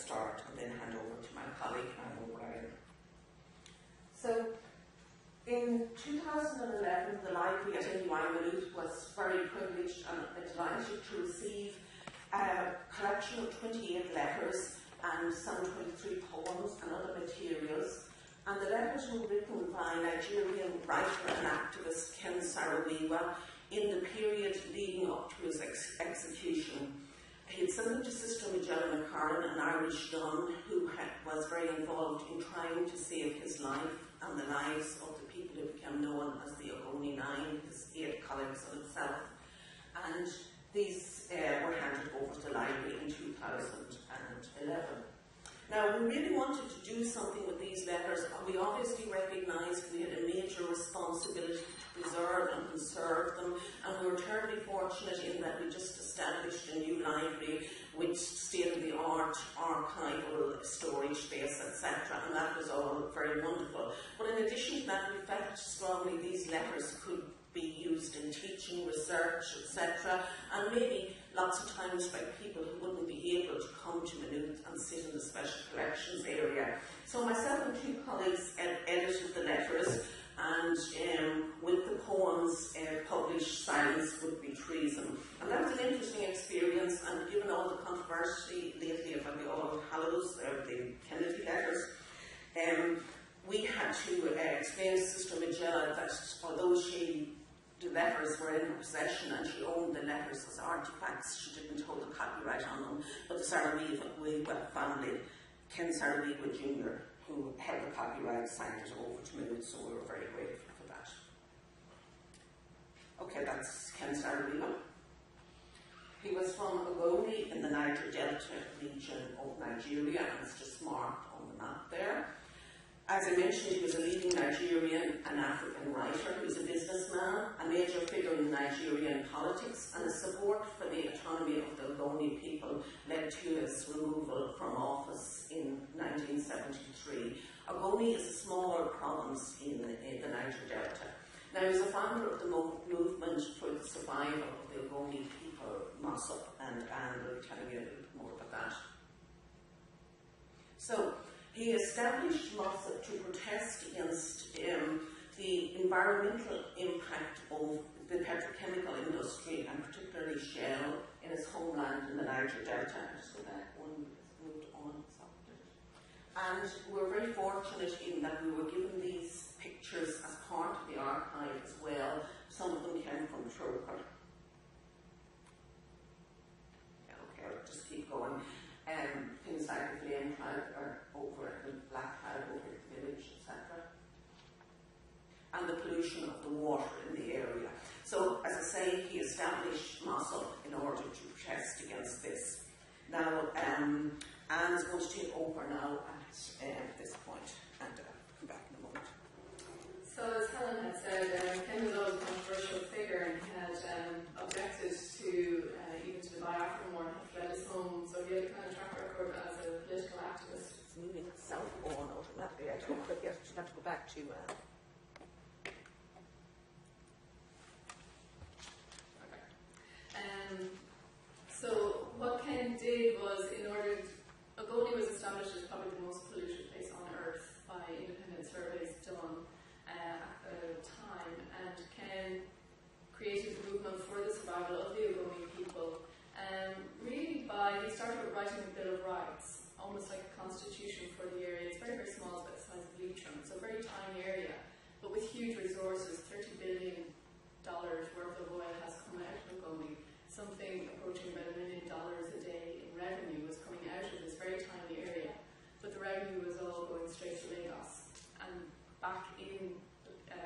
start and then hand over to my colleague, O'Brien. So, in 2011, the library at NUI Maynooth was very privileged and delighted to receive a collection of 28 letters and some 23 poems and other materials. And the letters were written by Nigerian writer and activist Ken Saro-Wiwa in the period leading up to his execution. He had sent to Sister Majella McCarron, an Irish nun who was very involved in trying to save his life and the lives of the people who became known as the Ogoni Nine, his 8 colleagues of himself. And these were handed over to the library in 2011. Now, we really wanted to do something with these letters, and we obviously recognised we had a major responsibility to preserve and conserve them, and we were terribly fortunate in that we just established a new library with state-of-the-art archival storage space, etc., and that was all very wonderful. But in addition to that, we felt strongly these letters could be used in teaching, research, etc., and maybe lots of times by people who wouldn't be able to come to Maynooth and sit in the special collections area. So myself and 2 colleagues edited the letters, and with the poems published, Silence Would Be Treason. And that was an interesting experience, and given all the controversy lately about the All Hallows, the Kennedy letters, we had to explain to Sister Majella that although the letters were in her possession and she owned the letters as artifacts, she didn't hold the copyright on them, but the Saro-Wiwa family, Ken Saro-Wiwa Jr., who held the copyright, signed it over to Maynooth, so we were very grateful for that. Okay, that's Ken Saro-Wiwa. He was from Ogoni in the Niger Delta region of Nigeria, and it's just marked on the map there. As I mentioned, he was a leading Nigerian and African writer. He was a businessman, a major figure in Nigerian politics, and his support for the autonomy of the Ogoni people led to his removal from office in 1973. Ogoni is a smaller province in the Niger Delta. Now, he was a founder of the movement for the survival of the Ogoni people, MOSUP, and we'll be telling you a little bit more about that. So, he established MOSUP to protest against the environmental impact of the petrochemical industry, and particularly Shell, in his homeland in the Niger Delta. I'll just go back one because it moved on. And we were very fortunate in that we were given these pictures as part of the archive as well. Some of them came from Troker. Okay, I'll just keep going. Things like the flame cloud are over the black cloud over the village, etc. And the pollution of the water in the area. So, as I say, he established MOSUP in order to protest against this. Now, Anne's going to take over now at this point, and come back in a moment. So, as Helen had said, Ken was always a controversial figure, and he had objected to even to the Biafran war and had fled his home, so he had a kind of track record as a political activist. It's moving itself on automatically. I don't forget to have to go back to So what Ken did was, in order, Ogoni was established as probably the most polluted place on earth by independent surveys done at the time, and Ken created the movement for the survival of the Ogoni people, really by, he started writing a Bill of Rights, almost like a constitution for the area. It's very, very small, it's about the size of Leitrim, so a very tiny area, but with huge resources. $30 billion worth of oil has come out of Ogoni. Something approaching about $1 million a day in revenue was coming out of this very tiny area, but the revenue was all going straight to Lagos. And back in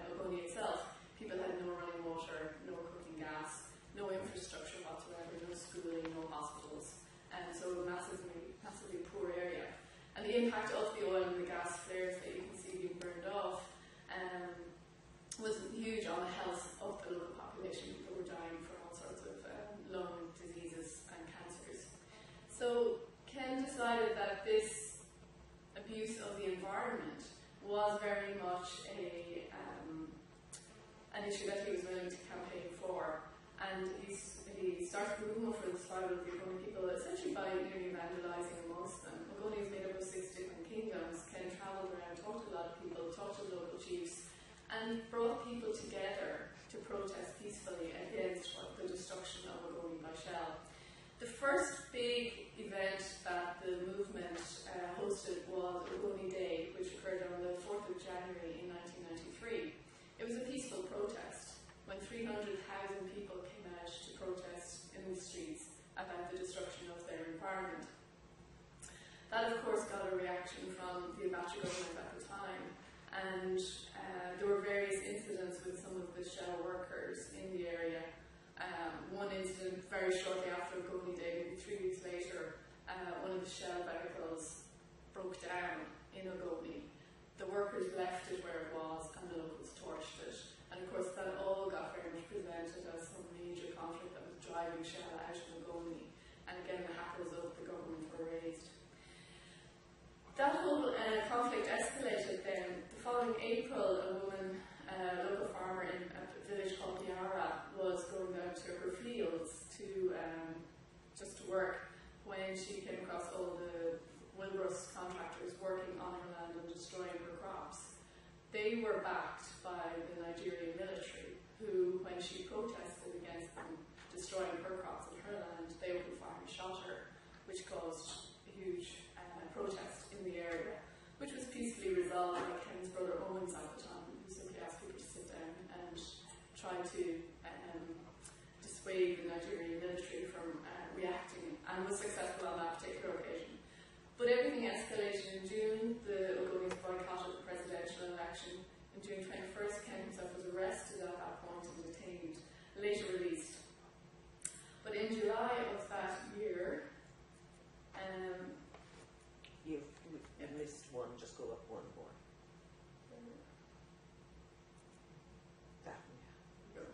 Ogoni itself, people had no running water, no cooking gas, no infrastructure whatsoever, no schooling, no hospitals, and so a massively, massively poor area. And the impact of the oil and the gas flares that you can see being burned off was huge on the health of the local population. People were dying from all sorts of lung diseases and cancers. So Ken decided that this abuse of the environment was very much an issue that he was willing to campaign for, and he started a movement for the survival of the Ogoni people, essentially by nearly vandalising amongst them. Ogoni and brought people together to protest peacefully against the destruction of Ogoni by shell. The first big event that the movement hosted was Ogoni Day, which occurred on the 4th of January in 1993. It was a peaceful protest when 300,000 people came out to protest in the streets about the destruction of their environment. That, of course, got a reaction from the Abacha government at the time, and there were various incidents with some of the Shell workers in the area. One incident very shortly after Ogoni Day, maybe 3 weeks later, one of the Shell vehicles broke down in Ogoni. The workers left it where it was and the locals torched it. And of course that all got very much presented as some major conflict that was driving Shell out of Ogoni. And again, the hackles of the government were raised. That whole conflict escalated then. The following April, a woman, a local farmer in a village called Yara, was going down to her fields to just to work when she came across all the Wilbur's contractors working on her land and destroying her crops. They were backed by the Nigerian military, who, when she protested against them destroying her crops and her land, they opened fire and shot her, which caused a huge protest in the area, which was peacefully resolved by Ken's brother Owens at the time, who simply asked people to sit down and try to dissuade the Nigerian military from reacting, and was successful on that particular occasion. But everything escalated in June. The Ogonis boycotted the presidential election. On June 21st, Ken himself was arrested at that point and detained, later released. But in July of that year, You've missed one, just go up one more. That one.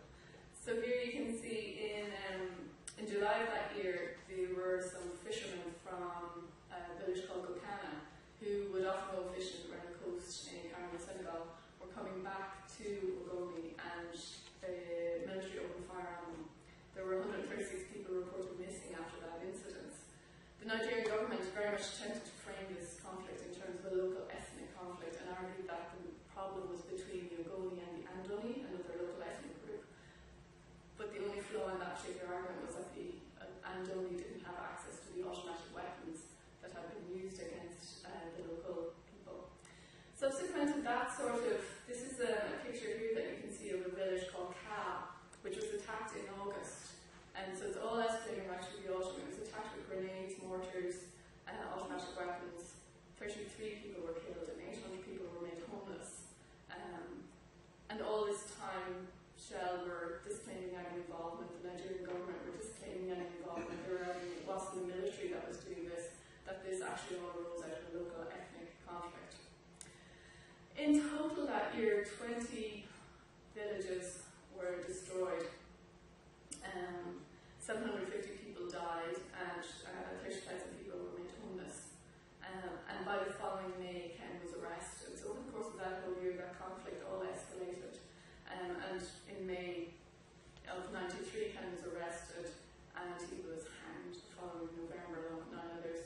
So here you can see in July of that year, there were some fishermen from a village called Gokana, who would often go fishing around the coast in Cameroon, Senegal, were coming back to Ogoni, and the military opened fire on them. There were 136 people reported missing after that incident. The Nigerian government very much attempted to frame this conflict in terms of a local ethnic conflict and argued that the problem was between the Ogoni and the Andoni, another local ethnic group. But the only flaw in that particular argument was that the Andoni didn't have access to the automatic weapons that had been used against the local people. Subsequent to that this is a picture here that you can see of a village called Ka, which was attacked in August. And so it's all escalating right through the autumn. It was attacked with grenades, mortars, automatic weapons. 33 people were killed and 800 people were made homeless. And all this time, Shell were disclaiming any involvement. The Nigerian government were disclaiming any involvement. It wasn't the military that was doing this, that this actually all arose out of a local ethnic conflict. In total that year, 20 villages were destroyed. 750 people died and 30,000 people were made homeless. And by the following May, Ken was arrested. So over the course of that whole year, that conflict all escalated. And in May of '93, Ken was arrested and he was hanged the following November, along with 9 others,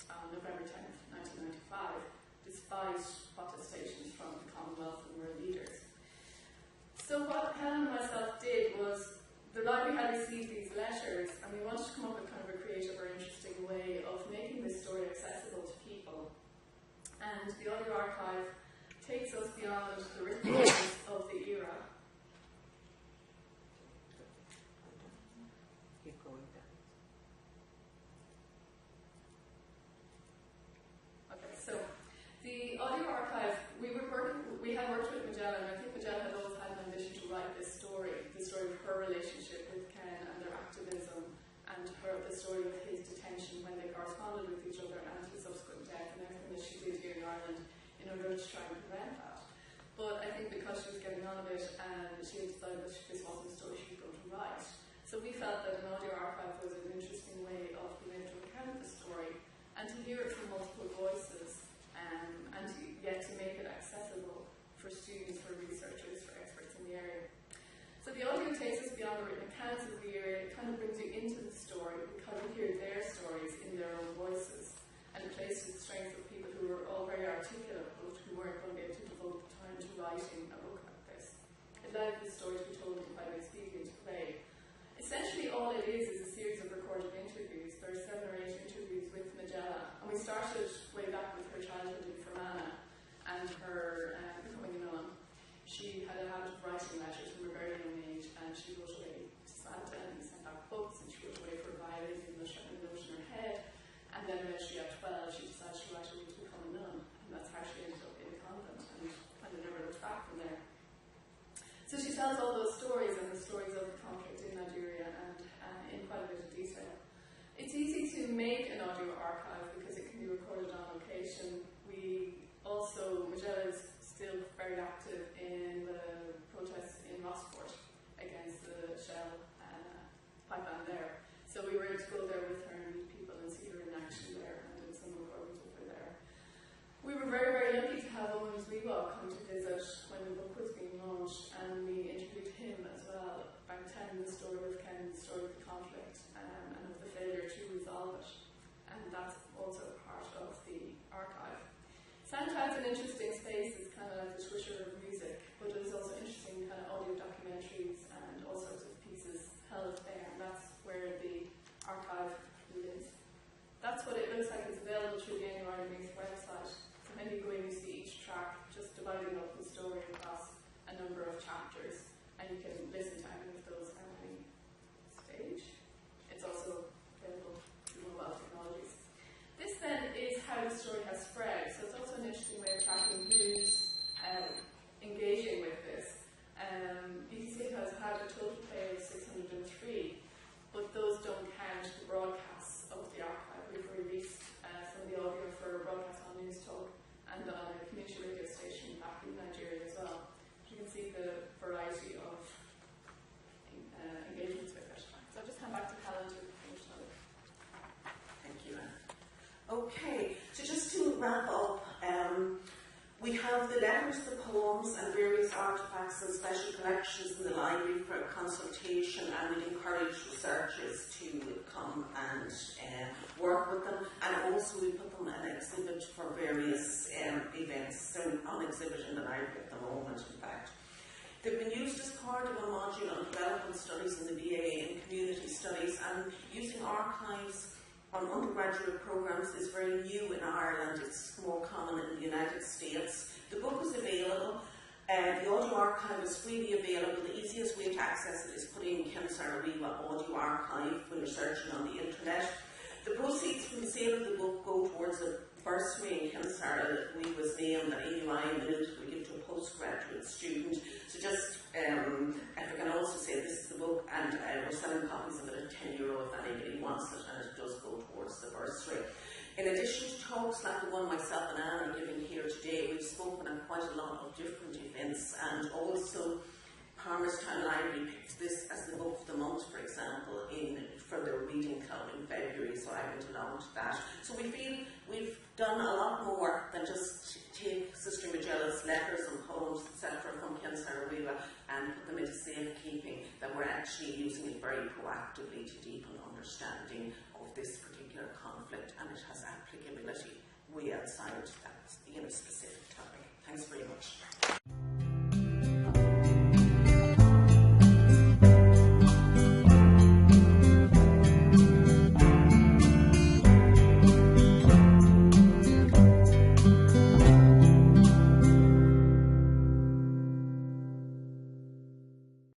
on November 10th, 1995, despite protestations from the Commonwealth and world leaders. So what Helen and myself did was, the library had received these letters and we wanted to come up with kind of a creative or interesting way of making this story accessible to people. And the Audio Archive takes us beyond the written words of the era. Keep going down. Okay, so the Audio Archive, we had worked with Majella, and I think Majella had always had an ambition to write this story of her relationship with Ken and their activism, and the story of his detention when they corresponded with each other, and his subsequent death, and everything that she did here in Ireland in order to try and prevent that. But I think because she was getting on a bit, and she had decided that this wasn't the story she was going to write. So we felt that an audio archive was an interesting way of being able to recount the story, and to hear it from multiple voices, and yet to make it accessible for students, for researchers, for experts in the area. So the audio takes us beyond the written accounts of the area. It kind of brings you into the story because you hear their stories in their own voices, and it plays to the strength of people who were all very articulate, but who weren't going to be able to devote the time to write writing a book about this. It allowed the story to be told in quite a expedient way. Essentially all it is a series of recorded interviews. There are 7 or 8 interviews with Majella, and we started way back with her childhood in Fermanagh and her becoming a nun. She had a habit of writing letters from a very young age, and she wrote away to Santa and he sent out books, and she wrote away for violins in the note in her head. And then eventually at 12 she decided to write away to become a nun, and that's how she ended up in a convent and kind of never looked back from there. So she tells all those stories and the stories of the conflict in Nigeria and in quite a bit of detail. It's easy to make an audio archive because it can be recorded on location. Majella is still very active in the protests in Rossport against the Shell pipeline there. So we were able to go there with her and meet people and see her in action there and did some recordings with her there. We were very, very lucky to have Owens Wiwa come to visit when the book was being launched, and we interviewed him as well, by telling the story of Ken, the story of the conflict, and of the failure to resolve it. And that's also part of the archive. Soundcloud's an interesting space. It's kind of like the Twitter of music, but there's also interesting kind of audio documentaries and all sorts of pieces held there, and that's where the archive lives. That's what it looks like. It's available through the NUI Maynooth website. So when you go in, you see each track just dividing up the story across a number of chapters, and you can listen to any of those at any stage. It's also available through mobile technologies. This then is how the story has spread. So it's also an interesting way of tracking who's engaging with this. You can see it has had a total play of 603, but those don't count the broadcasts of the archive. We've released some of the audio for broadcast on News Talk and on a community radio station back in Nigeria as well. You can see the variety of engagements with it. So I'll just come back to Helen to finish that. Thank you, Anne. Okay, so just to wrap up, we have the letters, the poems, and various artefacts and special collections in the library for consultation, and we encourage researchers to come and work with them, and also we put them on exhibit for various events. They're on exhibit in the library at the moment, in fact. They've been used as part of a module on development studies in the BA and community studies, and using archives on undergraduate programs is very new in Ireland. It's more common in the United States. The book is available. The audio archive is freely available. The easiest way to access it is putting Ken Saro-Wiwa Audio Archive when you're searching on the internet. The proceeds from the sale of the book go towards a bursary in Ken Saro-Wiwa's name that NUI Maynooth will give to a postgraduate student. So just, if I can also say, this is the book, and we're selling copies of it at €10 if anybody wants it, and it does go towards the bursary. In addition to talks like the one myself and Anne are giving here today, we've spoken at quite a lot of different events, and also Palmerstown Library picked this as the book of the month, for example, for their reading club in February, so I went along to that. So we feel we've done a lot more than just take Sister Majella's letters and poems, etc., from Ken Saro-Wiwa and put them into safekeeping, that we're actually using it very proactively to deepen understanding of this particular conflict, and it has applicability way outside that specific topic. Thanks very much.